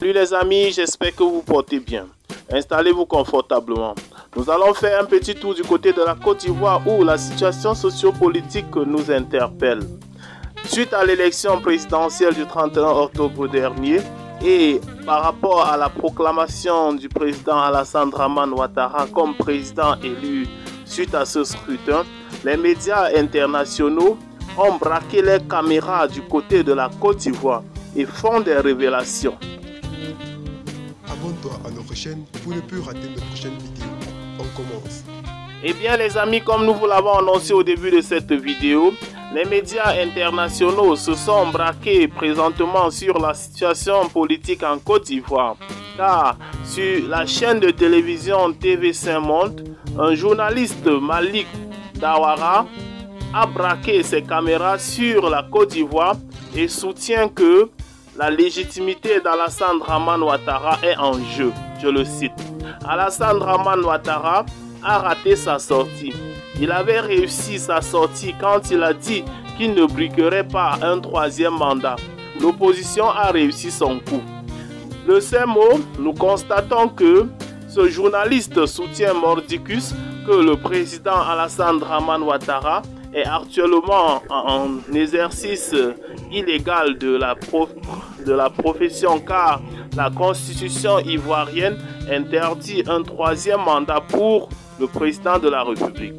Salut les amis, j'espère que vous portez bien. Installez-vous confortablement. Nous allons faire un petit tour du côté de la Côte d'Ivoire où la situation sociopolitique nous interpelle. Suite à l'élection présidentielle du 31 octobre dernier et par rapport à la proclamation du président Alassane Dramane Ouattara comme président élu suite à ce scrutin, les médias internationaux ont braqué les caméras du côté de la Côte d'Ivoire et font des révélations. Abonne-toi à notre chaîne pour ne plus rater nos prochaines vidéos. On commence. Eh bien les amis, comme nous vous l'avons annoncé au début de cette vidéo, les médias internationaux se sont braqués présentement sur la situation politique en Côte d'Ivoire. Car sur la chaîne de télévision TV5 Monde, un journaliste, Malik Dawara, a braqué ses caméras sur la Côte d'Ivoire et soutient que la légitimité d'Alassane Dramane Ouattara est en jeu. Je le cite. Alassane Dramane Ouattara a raté sa sortie. Il avait réussi sa sortie quand il a dit qu'il ne briquerait pas un troisième mandat. L'opposition a réussi son coup. De ces mots, nous constatons que ce journaliste soutient mordicus que le président Alassane Dramane Ouattara est actuellement en exercice illégal de la profession car la constitution ivoirienne interdit un troisième mandat pour le président de la République.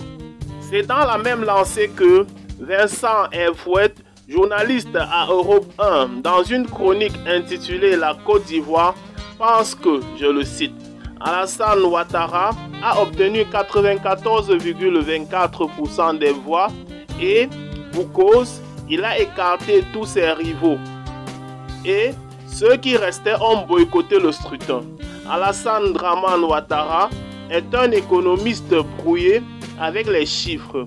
C'est dans la même lancée que Vincent Infouet, journaliste à Europe 1, dans une chronique intitulée La Côte d'Ivoire, pense que, je le cite, Alassane Ouattara a obtenu 94,24% des voix et, pour cause, il a écarté tous ses rivaux. Et ceux qui restaient ont boycotté le scrutin. Alassane Dramane Ouattara est un économiste brouillé avec les chiffres.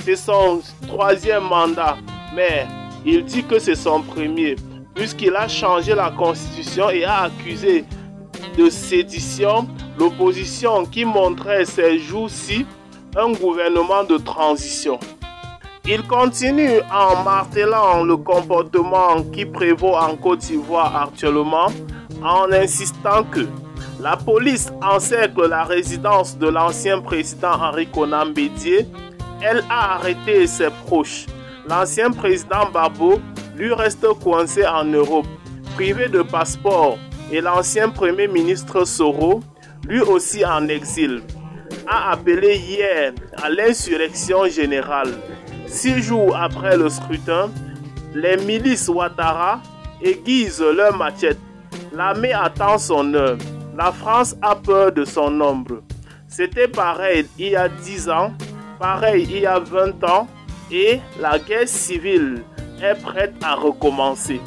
C'est son troisième mandat, mais il dit que c'est son premier, puisqu'il a changé la constitution et a accusé de sédition l'opposition qui montrait ces jours-ci un gouvernement de transition. Il continue en martelant le comportement qui prévaut en Côte d'Ivoire actuellement en insistant que la police encercle la résidence de l'ancien président Henri Konan Bédié. Elle a arrêté ses proches. L'ancien président Babo lui reste coincé en Europe, privé de passeport, et l'ancien premier ministre Soro, lui aussi en exil, a appelé hier à l'insurrection générale. 6 jours après le scrutin, les milices Ouattara aiguisent leurs machettes. L'armée attend son heure. La France a peur de son nombre. C'était pareil il y a 10 ans, pareil il y a 20 ans, et la guerre civile est prête à recommencer.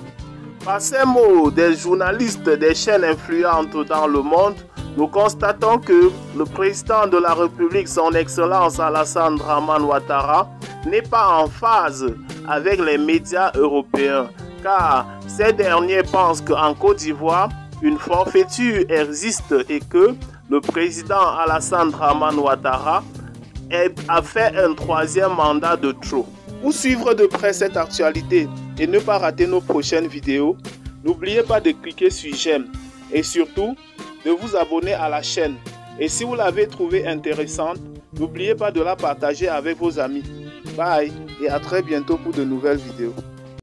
Par ces mots des journalistes des chaînes influentes dans le monde, nous constatons que le président de la République, son Excellence Alassane Dramane Ouattara, n'est pas en phase avec les médias européens, car ces derniers pensent qu'en Côte d'Ivoire, une forfaiture existe et que le président Alassane Dramane Ouattara a fait un troisième mandat de trop. Pour suivre de près cette actualité et ne pas rater nos prochaines vidéos, n'oubliez pas de cliquer sur j'aime et surtout de vous abonner à la chaîne. Et si vous l'avez trouvée intéressante, n'oubliez pas de la partager avec vos amis. Bye et à très bientôt pour de nouvelles vidéos.